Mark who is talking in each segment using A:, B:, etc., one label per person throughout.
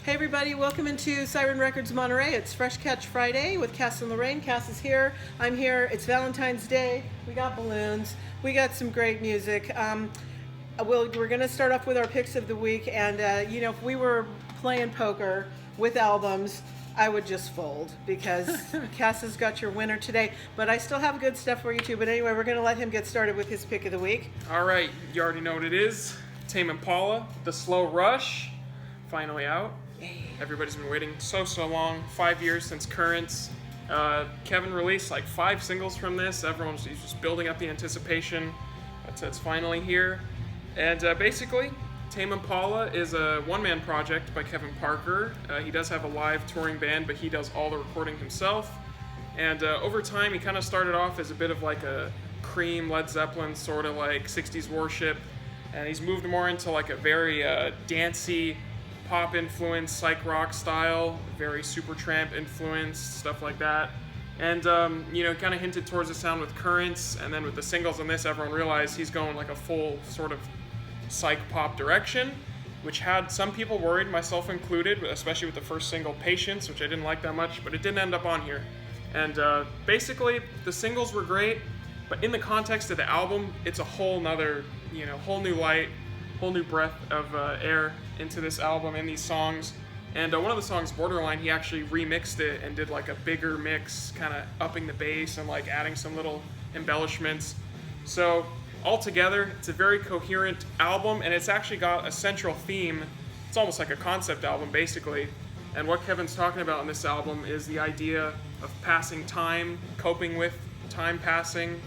A: Hey everybody, welcome into Siren Records Monterey. It's Fresh Catch Friday with Cass and Lorain. Cass is here, I'm here, it's Valentine's Day, we got balloons, we got some great music. We're going to start off with our picks of the week, and if we were playing poker with albums, I would just fold because Cass has got your winner today, but I still have good stuff for you too. But anyway, we're going to let him get started with his pick of the week.
B: All right, you already know what it is. Tame Impala, The Slow Rush, finally out. Everybody's been waiting so long, 5 years since Currents. Kevin released like 5 singles from this. Everyone's just building up the anticipation. It's finally here. And basically, Tame Impala is a one-man project by Kevin Parker. He does have a live touring band, but he does all the recording himself. And over time, he kind of started off as a bit of like a Cream, Led Zeppelin, sort of like 60s worship. And he's moved more into like a very dancey, pop influence, psych rock style, very Supertramp influence, stuff like that. And, kind of hinted towards the sound with Currents, and then with the singles on this, everyone realized he's going like a full sort of psych pop direction, which had some people worried, myself included, especially with the first single, Patience, which I didn't like that much, but it didn't end up on here. And basically, the singles were great, but in the context of the album, it's a whole nother, whole new light, whole new breath of air into this album and these songs. And one of the songs, Borderline, he actually remixed it and did like a bigger mix, kind of upping the bass and like adding some little embellishments. So altogether, it's a very coherent album, and it's actually got a central theme. It's almost like a concept album, basically. And what Kevin's talking about in this album is the idea of passing time, coping with time passing,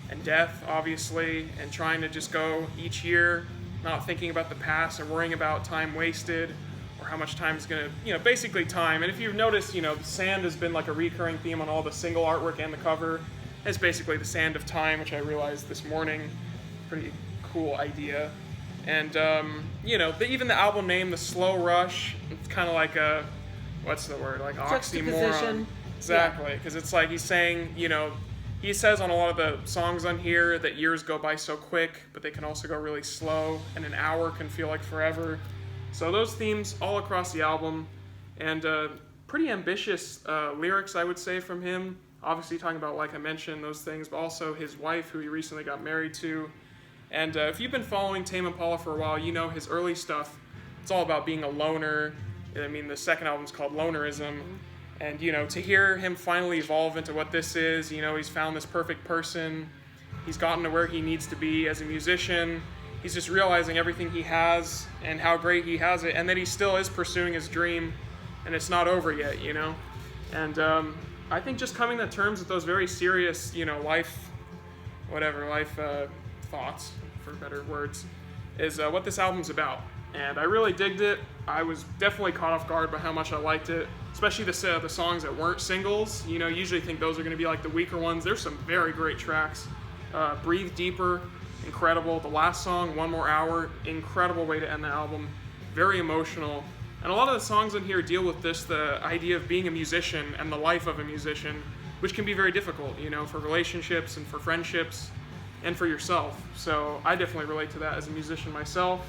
B: and death, obviously, and trying to just go each year not thinking about the past and worrying about time wasted or how much time is going to, basically time. And if you've noticed, sand has been like a recurring theme on all the single artwork and the cover. It's basically the sand of time, which I realized this morning. Pretty cool idea. And, even the album name, The Slow Rush, it's kind of like a, what's the word, like oxymoron. Exactly, because it's like he's saying, he says on a lot of the songs on here that years go by so quick, but they can also go really slow, and an hour can feel like forever. So those themes all across the album, and pretty ambitious lyrics, I would say, from him. Obviously talking about, like I mentioned, those things, but also his wife, who he recently got married to. And if you've been following Tame Impala for a while, his early stuff, it's all about being a loner. I mean, the second album's called Lonerism. And, to hear him finally evolve into what this is, he's found this perfect person. He's gotten to where he needs to be as a musician. He's just realizing everything he has and how great he has it, and that he still is pursuing his dream, and it's not over yet, And I think just coming to terms with those very serious, life thoughts, for better words, is what this album's about. And I really digged it. I was definitely caught off guard by how much I liked it, especially the songs that weren't singles. You usually think those are going to be like the weaker ones. There's some very great tracks. Breathe Deeper, incredible. The last song, One More Hour, incredible way to end the album. Very emotional. And a lot of the songs in here deal with the idea of being a musician and the life of a musician, which can be very difficult, for relationships and for friendships and for yourself. So I definitely relate to that as a musician myself.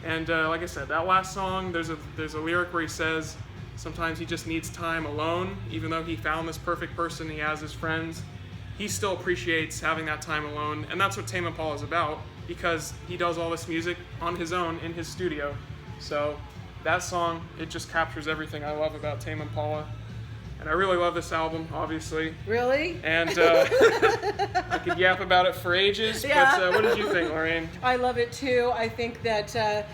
B: And like I said, that last song, there's a lyric where he says sometimes he just needs time alone. Even though he found this perfect person, he has his friends, he still appreciates having that time alone. And that's what Tame Impala is about, because he does all this music on his own in his studio. So that song, it just captures everything I love about Tame Impala. And I really love this album, obviously.
A: Really?
B: And I could yap about it for ages,
A: yeah.
B: But what did you think, Lorain?
A: I love it too. I think that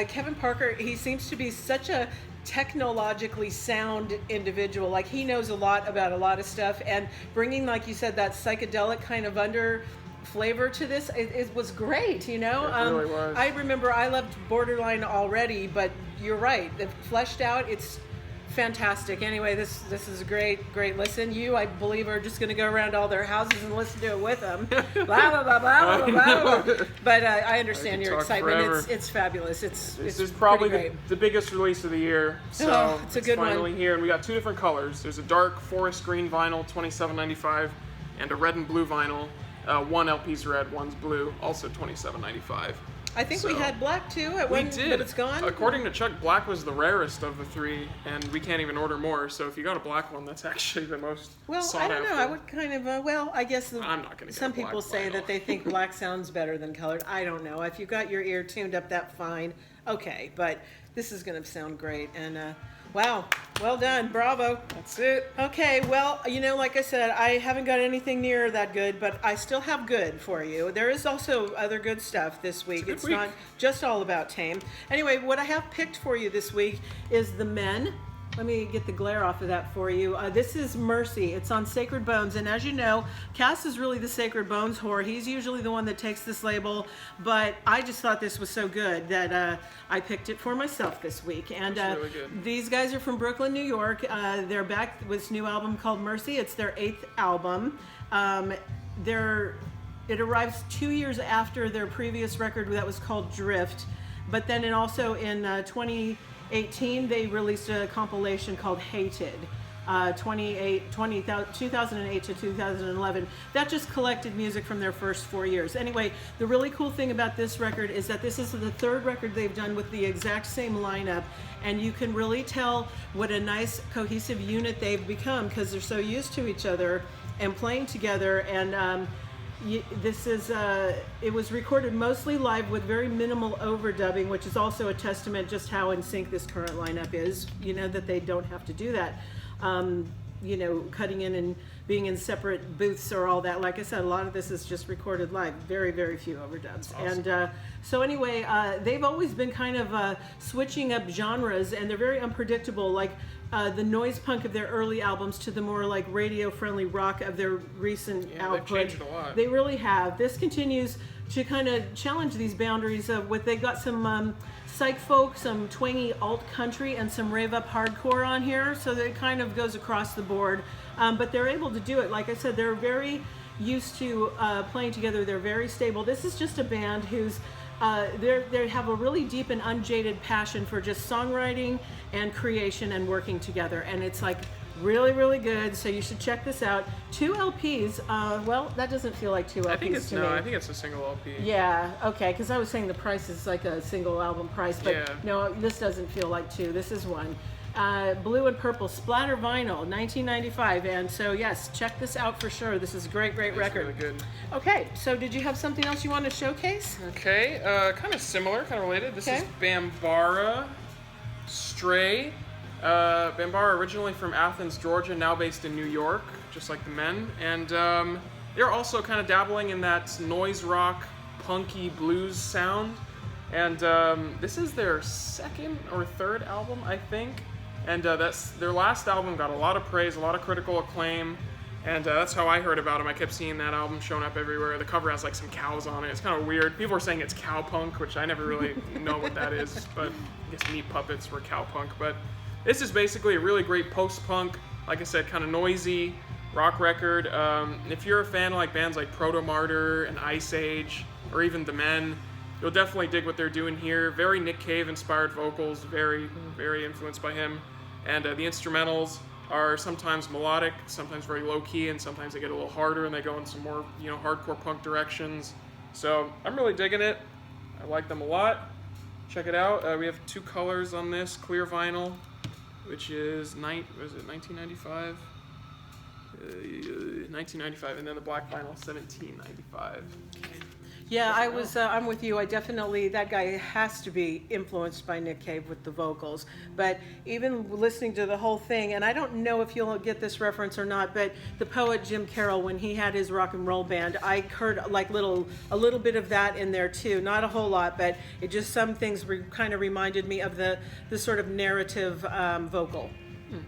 A: Kevin Parker, he seems to be such a technologically sound individual. Like, he knows a lot about a lot of stuff, and bringing, like you said, that psychedelic kind of under flavor to this, it was great,
B: It really was.
A: I remember I loved Borderline already, but you're right. The fleshed out, it's fantastic. Anyway, this is a great listen. You, I believe, are just going to go around all their houses and listen to it with them. Blah, blah, blah, blah, blah, blah. But I understand your excitement.
B: Forever.
A: It's fabulous.
B: This is probably the biggest release of the year. So
A: it's a good
B: finally
A: one.
B: Here, and we got 2 different colors. There's a dark forest green vinyl, $27.95, and a red and blue vinyl. One LP's red, one's blue, also $27.95.
A: I think we
B: So,
A: had black too at
B: We
A: one,
B: did.
A: but it's gone.
B: According to Chuck, black was the rarest of the three, and we can't even order more. So if you got a black one, that's actually the most
A: Well,
B: sought
A: I don't know.
B: after.
A: I would kind of, well, I guess
B: I'm not gonna get
A: some
B: a black
A: people say
B: vinyl.
A: that they think black sounds better than colored. I don't know. If you've got your ear tuned up that fine, okay. But this is going to sound great. And wow, well done. Bravo.
B: That's it.
A: Okay, well, like I said, I haven't got anything near that good, but I still have good for you. There is also other good stuff this week.
B: It's a good week.
A: Not just all about Tame. Anyway, what I have picked for you this week is the Men. Let me get the glare off of that for you. This is Mercy. It's on Sacred Bones. And as you know, Cass is really the Sacred Bones whore. He's usually the one that takes this label. But I just thought this was so good that I picked it for myself this week. And
B: It's really good.
A: these guys are from Brooklyn, New York. They're back with this new album called Mercy. It's their 8th album. It arrives 2 years after their previous record that was called Drift. But then in 2018, they released a compilation called Hated, 2008 to 2011. That just collected music from their first 4 years. Anyway, the really cool thing about this record is that this is the third record they've done with the exact same lineup, and you can really tell what a nice cohesive unit they've become because they're so used to each other and playing together. And it was recorded mostly live with very minimal overdubbing, which is also a testament just how in sync this current lineup is, that they don't have to do that. Cutting in and being in separate booths or all that. Like I said, a lot of this is just recorded live. Very, very few overdubs.
B: Awesome.
A: And so anyway, they've always been kind of switching up genres, and they're very unpredictable. Like the noise punk of their early albums to the more like radio-friendly rock of their recent output.
B: They've changed a lot.
A: They really have. This continues to kind of challenge these boundaries of what they got some psych folk, some twangy alt country, and some rave up hardcore on here. So that it kind of goes across the board. But they're able to do it. Like I said, they're very used to playing together. They're very stable. This is just a band who's they have a really deep and unjaded passion for just songwriting and creation and working together. And it's like really, really good. So you should check this out. 2 LPs. Well, that doesn't feel like 2 LPs
B: I think it's
A: to me.
B: I think it's a single LP.
A: Yeah, okay, because I was saying the price is like a single album price, but
B: Yeah.
A: no, this doesn't feel like 2. This is 1. Blue and Purple Splatter Vinyl, 1995. And so, yes, check this out for sure. This is a great, great
B: It's
A: record.
B: really good.
A: Okay, so did you have something else you want to showcase?
B: Okay, kind of similar, kind of related. This is
A: Okay.
B: Bambara, Stray. Bambara originally from Athens, Georgia, now based in New York, just like the Men. And they're also kind of dabbling in that noise rock, punky blues sound. And this is their second or third album, I think. And that's their last album got a lot of praise, a lot of critical acclaim. And that's how I heard about them. I kept seeing that album showing up everywhere. The cover has like some cows on it. It's kind of weird. People are saying it's cowpunk, which I never really know what that is. But I guess Meat Puppets were cowpunk. But this is basically a really great post-punk, like I said, kind of noisy rock record. If you're a fan of like bands like Proto Martyr and Ice Age, or even The Men, you'll definitely dig what they're doing here. Very Nick Cave inspired vocals, very, very influenced by him. And the instrumentals are sometimes melodic, sometimes very low key, and sometimes they get a little harder and they go in some more, hardcore punk directions. So I'm really digging it. I like them a lot. Check it out. We have 2 colors on this clear vinyl, which is 1995? 1995, and then the black vinyl 1795.
A: Yeah, I'm with you. That guy has to be influenced by Nick Cave with the vocals. But even listening to the whole thing, and I don't know if you'll get this reference or not, but the poet Jim Carroll, when he had his rock and roll band, I heard like a little bit of that in there too. Not a whole lot, but it just some things kind of reminded me of the sort of narrative vocal.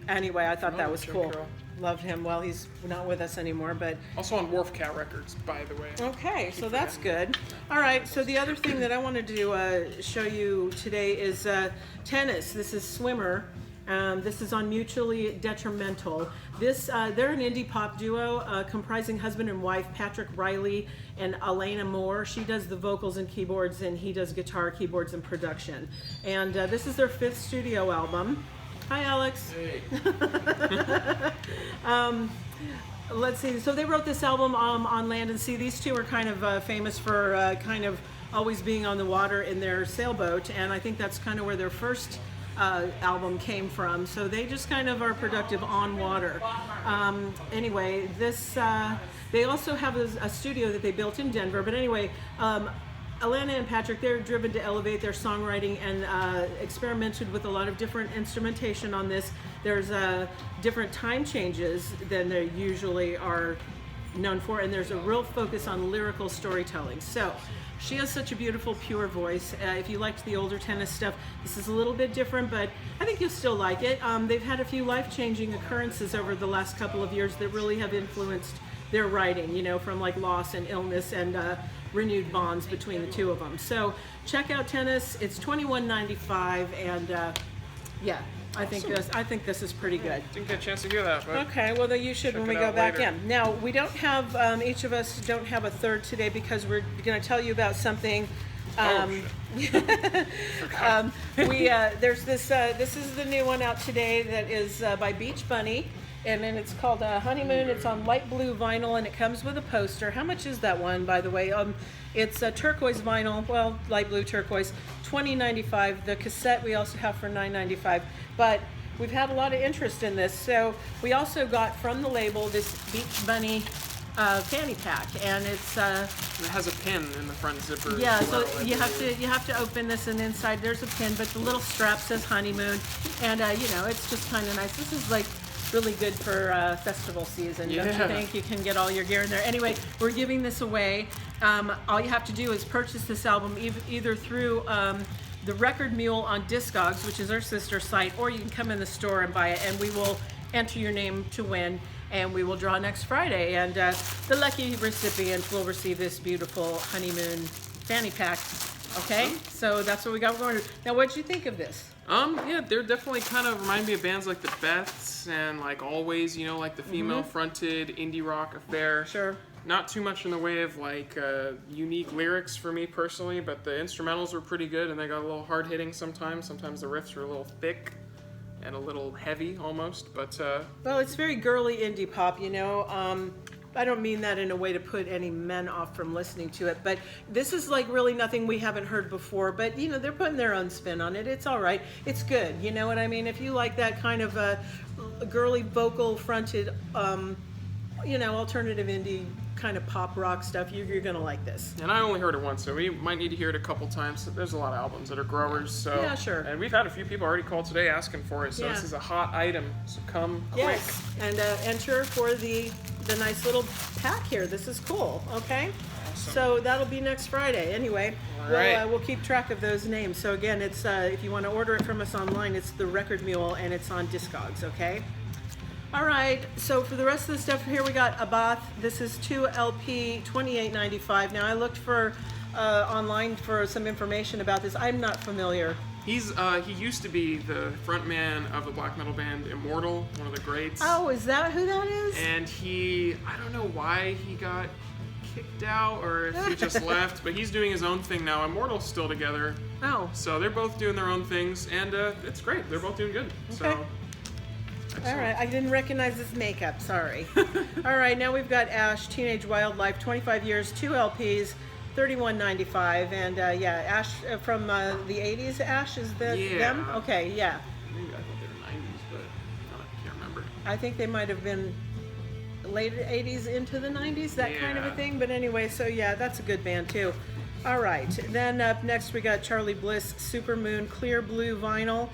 A: Anyway, I thought that was
B: Jim
A: cool.
B: Carroll.
A: Loved him. Well, he's not with us anymore, but
B: Also on Wharf Cat Records, by the way.
A: okay, so that's good. All right, so the other thing that I wanted to show you today is tennis. This is Swimmer. This is on Mutually Detrimental. They're an indie pop duo comprising husband and wife Patrick Riley and Elena Moore. She does the vocals and keyboards, and he does guitar, keyboards, and production. And this is their 5th studio album. Hi, Alex.
B: Hey.
A: Let's see. So they wrote this album on Land and Sea. These two are kind of famous for kind of always being on the water in their sailboat, and I think that's kind of where their first album came from. So they just kind of are productive on water. Anyway, this they also have a studio that they built in Denver. But anyway, Alana and Patrick, they're driven to elevate their songwriting and experimented with a lot of different instrumentation on this. There's different time changes than they usually are known for, and there's a real focus on lyrical storytelling. So she has such a beautiful, pure voice. If you liked the older tennis stuff, this is a little bit different, but I think you'll still like it. They've had a few life-changing occurrences over the last couple of years that really have influenced their writing, you know, from like loss and illness and renewed bonds between the two of them. So check out Tennis. It's $21.95, and yeah, I think this is pretty good.
B: Didn't get a chance to hear that. But
A: okay, well then you should when we go back in. Now we don't have each of us don't have a third today because we're going to tell you about something. There's this. This is the new one out today that is by Beach Bunny. And then it's called Honeymoon. It's on light blue vinyl, and it comes with a poster. How much is that one, by the way? It's a turquoise vinyl, well, light blue turquoise, $20.95. The cassette we also have for $9.95. But we've had a lot of interest in this. So we also got from the label this Beach Bunny fanny pack, and it's
B: it has a pin in the front zipper.
A: Yeah, so you have to open this, and inside there's a pin, but the little strap says Honeymoon, and you know, it's just kind of nice. This is like really good for festival season, don't you think? You can get all your gear in there. Anyway, we're giving this away. All you have to do is purchase this album either through the Record Mule on Discogs, which is our sister site, or you can come in the store and buy it, and we will enter your name to win, and we will draw next Friday. And the lucky recipient will receive this beautiful Honeymoon fanny pack. Okay, so that's what we got going. Now, what did you think of this?
B: Yeah, they're definitely kind of remind me of bands like the Beths and like Always, you know, like the female-fronted indie rock affair.
A: Sure.
B: Not too much in the way of like unique lyrics for me personally, but the instrumentals were pretty good, and they got a little hard-hitting sometimes. Sometimes the riffs are a little thick and a little heavy almost, but
A: well, it's very girly indie pop, you know. I don't mean that in a way to put any men off from listening to it, but this is like really nothing we haven't heard before, but you know, they're putting their own spin on it. It's all right. It's good. You know what I mean? If you like that kind of girly vocal fronted, you know, alternative indie kind of pop rock stuff, you're going to like this.
B: And I only heard it once, so we might need to hear it a couple times. There's a lot of albums that are growers, so
A: yeah, sure.
B: And we've had a few people already call today asking for it, so this is a hot item. So come quick.
A: Yes, and enter for the nice little pack here. This is cool. Okay.
B: Awesome.
A: So that'll be next Friday. Anyway,
B: right.
A: we'll keep track of those names. So again, it's if you want to order it from us online, it's the Record Mule, and it's on Discogs. Okay. All right, so for the rest of the stuff here, we got Abath. This is 2 LP, $28.95. Now I looked for online for some information about this. I'm not familiar.
B: He used to be the frontman of the black metal band Immortal, one of the greats.
A: Oh, is that who that is?
B: And I don't know why he got kicked out or if he just left, but he's doing his own thing now. Immortal's still together.
A: Oh.
B: So they're both doing their own things, and it's great. They're both doing good.
A: Okay.
B: So.
A: Excellent. All right, I didn't recognize his makeup, sorry. All right, now we've got Ash, Teenage Wildlife, 25 years, 2 LPs, $31.95, and yeah, Ash from the 80s, Ash is them? Okay, yeah.
B: Maybe I thought they were 90s, but I can't remember.
A: I think they might have been late 80s into the 90s, that kind of a thing, but anyway, so yeah, that's a good band too. All right, then up next we got Charlie Bliss, Supermoon, clear blue vinyl.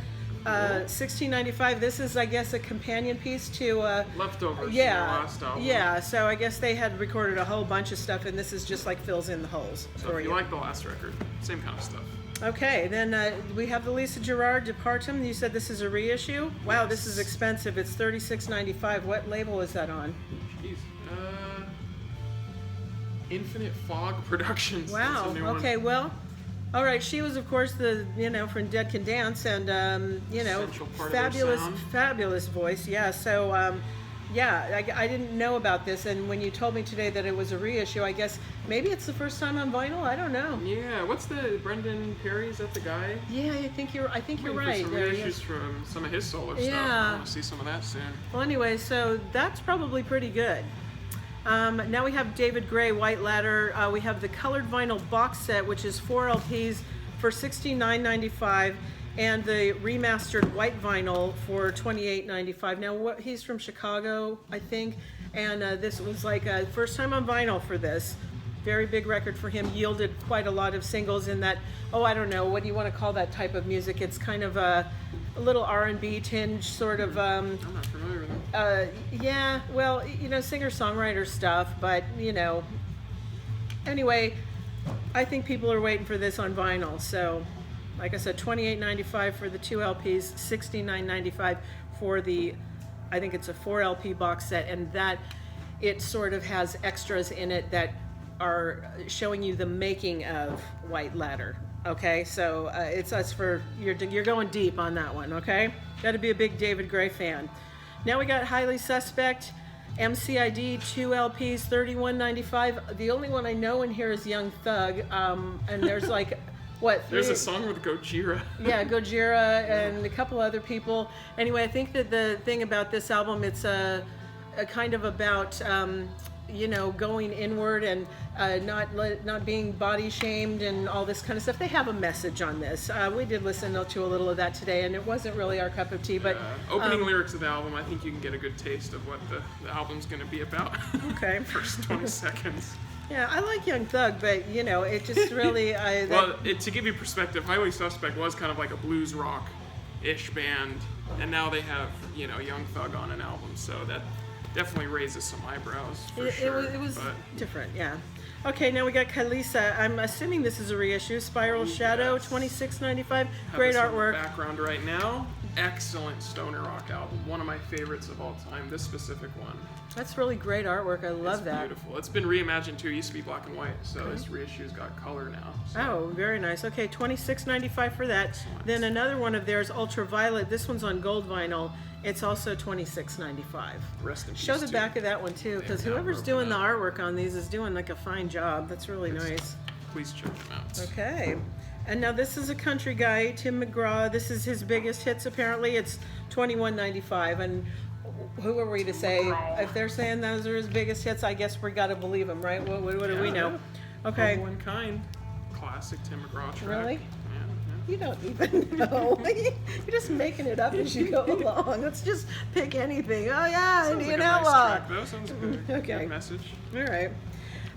A: $16.95. This is, I guess, a companion piece to
B: Leftovers from the last album.
A: Yeah, so I guess they had recorded a whole bunch of stuff, and this is just like fills in the holes.
B: So if you like the last record, same kind of stuff.
A: Okay, then we have the Lisa Gerrard Departum. You said this is a reissue? Wow,
B: Yes.
A: this is expensive. It's $36.95. What label is that on?
B: Jeez. Infinite Fog Productions.
A: Wow.
B: That's a new
A: Okay,
B: one.
A: well, all right. She was, of course, the from Dead Can Dance, and
B: Essential part of their sound.
A: fabulous voice. Yeah. So yeah, I didn't know about this, and when you told me today that it was a reissue, I guess maybe it's the first time on vinyl. I don't know.
B: Yeah. What's the Brendan Perry? Is that the guy?
A: Yeah, I think you're right.
B: Some
A: There,
B: reissues from some of his solo stuff.
A: Yeah.
B: I want to see some of that soon.
A: Well, anyway, so that's probably pretty good. Now we have David Gray, White Ladder. We have the colored vinyl box set, which is 4 LPs for $69.95, and the remastered white vinyl for $28.95. Now, he's from Chicago, I think, and this was like a first time on vinyl for this. Very big record for him, yielded quite a lot of singles in that, oh, I don't know, what do you want to call that type of music? It's kind of a little R&B tinge, sort of.
B: I'm not familiar with them.
A: Yeah, well, you know, singer-songwriter stuff, but, you know, anyway, I think people are waiting for this on vinyl. So, like I said, $28.95 for the 2 LPs, $69.95 for the, I think it's a 4 LP box set, and that it sort of has extras in it that are showing you the making of White Ladder. Okay, so it's us for, you're going deep on that one, okay? Got to be a big David Gray fan. Now we got Highly Suspect, MCID, 2 LPs, $31.95. The only one I know in here is Young Thug, and there's like, what?
B: There's a song with Gojira.
A: Yeah, Gojira and a couple other people. Anyway, I think that the thing about this album, it's a kind of about, you know, going inward and not being body shamed and all this kind of stuff. They have a message on this. We did listen to a little of that today, and it wasn't really our cup of tea. But
B: opening lyrics of the album, I think you can get a good taste of what the album's going to be about.
A: Okay.
B: First 20 seconds.
A: Yeah, I like Young Thug, but you know, it just really.
B: To give you perspective, Highly Suspect was kind of like a blues rock-ish band, and now they have, you know, Young Thug on an album, so that definitely raises some eyebrows for sure.
A: It was different, yeah. Okay, now we got Kalisa. I'm assuming this is a reissue. Spiral Shadow,
B: yes.
A: $26.95. Great artwork.
B: Background right now. Excellent stoner rock album. One of my favorites of all time. This specific one.
A: That's really great artwork. I love that.
B: It's beautiful. It's been reimagined too. It used to be black and white, so this reissue's got color now. So.
A: Oh, very nice. Okay, $26.95 for that.
B: Excellent.
A: Then another one of theirs, Ultraviolet. This one's on gold vinyl. It's also $26.95.
B: Rest in peace.
A: Show the back of that one too, because whoever's doing the artwork on these is doing like a fine job. That's really nice.
B: Please check them out.
A: Okay. And now this is a country guy, Tim McGraw. This is his biggest hits apparently. It's $21.95. And who are we to say? If they're saying those are his biggest hits, I guess we got to believe them, right? What do we know? Okay.
B: One Kind. Classic Tim McGraw track.
A: Really?
B: Yeah.
A: You don't even know. You're just making it up as you go along. Let's just pick anything. Oh yeah,
B: Sounds
A: Indian
B: like a nice
A: Outlaw.
B: track, though. Sounds good.
A: Okay.
B: Good message.
A: All right.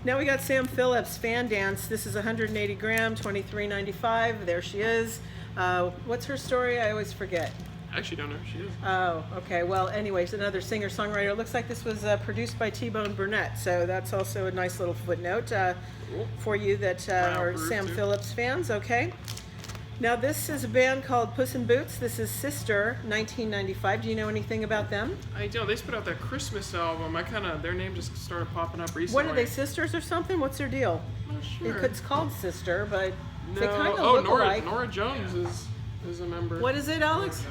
A: Now we got Sam Phillips, Fan Dance. This is 180 gram, $23.95. There she is. What's her story? I always forget.
B: I actually don't know who she is.
A: Oh, okay. Well, anyways, another singer-songwriter. It looks like this was produced by T-Bone Burnett, so that's also a nice little footnote for you that are Sam Phillips fans. Okay. Now this is a band called Puss in Boots. This is Sister, 1995. Do you know anything about them?
B: I don't. They just put out that Christmas album. Their name just started popping up recently.
A: What are they, sisters or something? What's their deal?
B: I'm not sure.
A: It's called Sister, but they
B: No.
A: kind of
B: Oh,
A: look
B: Nora,
A: alike.
B: Nora Jones is a member.
A: What is it, Alex?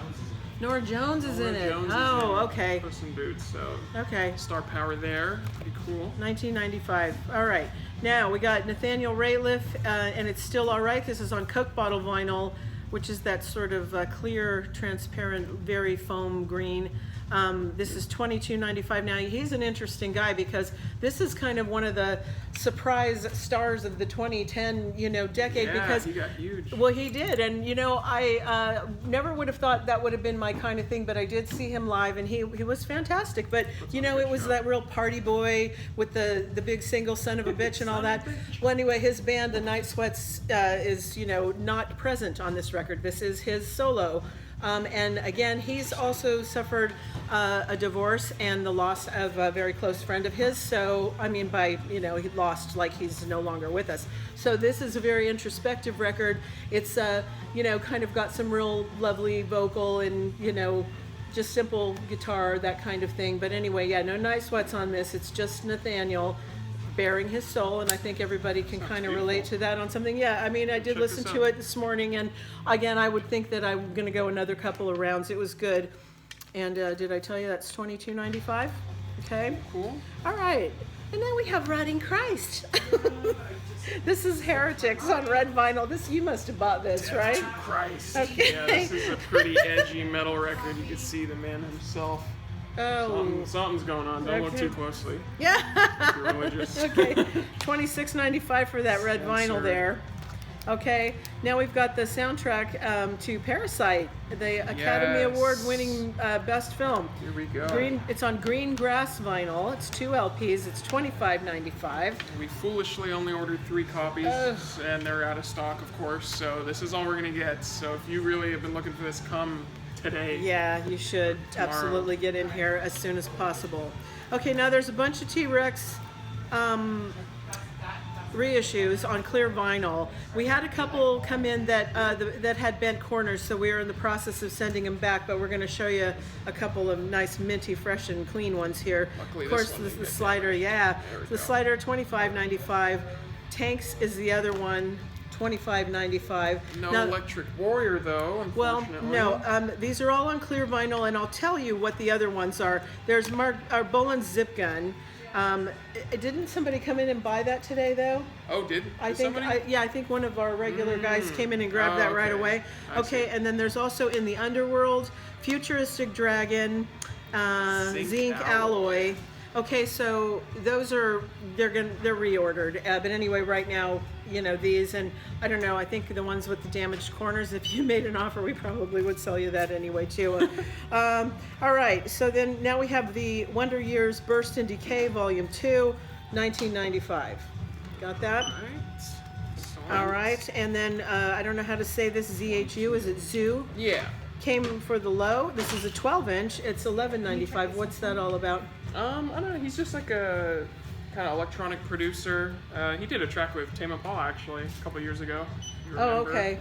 A: Nora Jones is in it.
B: Jones is
A: Oh,
B: in
A: okay.
B: Puss in Boots, so
A: Okay.
B: star power there. Pretty cool.
A: 1995. All right. Now we got Nathaniel Rateliff, and it's still all right. This is on Coke bottle vinyl, which is that sort of clear, transparent, very foam green. This is $22.95. Now he's an interesting guy because this is kind of one of the surprise stars of the 2010, decade.
B: Yeah,
A: because
B: he got huge.
A: Well, he did, and I never would have thought that would have been my kind of thing, but I did see him live, and he was fantastic. But it was that real party boy with the big single son of a bitch and all that. Well, anyway, his band, the Night Sweats, is not present on this record. This is his solo. And again, he's also suffered a divorce and the loss of a very close friend of his. So, he lost, like he's no longer with us. So this is a very introspective record. It's, kind of got some real lovely vocal and, just simple guitar, that kind of thing. But anyway, no Night Sweats on this. It's just Nathaniel bearing his soul, and I think everybody can kind of relate to that on something. Yeah, I did listen to it this morning, and again, I would think that I'm going to go another couple of rounds. It was good. And did I tell you that's $22.95? Okay.
B: Cool.
A: All right. And then we have Rotting Christ. This is Heretics on red vinyl. You must have bought this, right?
B: Christ.
A: Okay.
B: Yeah, this is a pretty edgy metal record. You can see the man himself.
A: Oh.
B: Something's going on. Don't look
A: Okay.
B: too closely.
A: Yeah.
B: If you're religious.
A: Okay. $26.95 for that red vinyl
B: Censored.
A: there. Okay. Now we've got the soundtrack to Parasite, the Academy
B: Yes.
A: Award-winning best film.
B: Here we go.
A: It's on green grass vinyl. It's 2 LPs. It's $25.95.
B: We foolishly only ordered 3 copies,
A: Ugh.
B: and they're out of stock, of course. So this is all we're gonna get. So if you really have been looking for this, come today.
A: Yeah, you should
B: Tomorrow.
A: absolutely get in here as soon as possible. Okay, now there's a bunch of T-Rex reissues on clear vinyl. We had a couple come in that that had bent corners, so we are in the process of sending them back, but we're going to show you a couple of nice minty, fresh, and clean ones here.
B: Luckily,
A: of course,
B: this one
A: the
B: didn't get
A: slider, yeah.
B: There we
A: The
B: go.
A: slider, $25.95. Tanks is the other one, $25.95.
B: No
A: Now-
B: Electric Warrior, though,
A: well,
B: unfortunately.
A: no. These are all on clear vinyl, and I'll tell you what the other ones are. There's our Boland's zip gun. Didn't somebody come in and buy that today, though?
B: Oh, did
A: I think,
B: somebody?
A: I think one of our regular guys came in and grabbed that right
B: okay.
A: away.
B: I
A: Okay,
B: see.
A: and then there's also in the Underworld, Futuristic Dragon, Zinc Alloy. Okay, so those are they're reordered. But anyway, right now, you know, these, and I don't know, I think the ones with the damaged corners, if you made an offer, we probably would sell you that anyway too. All right, so then now we have the Wonder Years Burst and Decay Volume 2, 1995. Got that? All right, and then I don't know how to say this, ZHU, is it Zoo?
B: Yeah.
A: Came for the low. This is a 12-inch. It's $11.95. What's that all about?
B: I don't know. He's just like a kind of electronic producer. He did a track with Tame Impala actually a couple years ago. if you
A: Oh,
B: remember.
A: okay.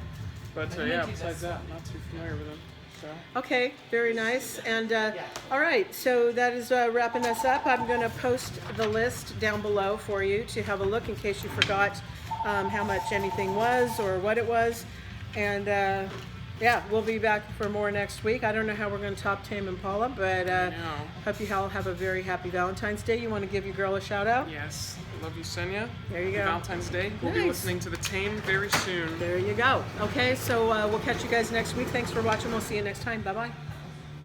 B: But yeah, besides that, not too familiar with him. So.
A: Okay, very nice. And all right, so that is wrapping us up. I'm going to post the list down below for you to have a look in case you forgot how much anything was or what it was. And yeah, we'll be back for more next week. I don't know how we're going to top Tame Impala, but
B: know.
A: hope you all have a very happy Valentine's Day. You want to give your girl a shout out?
B: Yes, I love you, Senya.
A: There you go.
B: Valentine's Day. We'll be
A: Nice.
B: listening to the Tame very soon.
A: There you go. Okay, so we'll catch you guys next week. Thanks for watching. We'll see you next time. Bye-bye.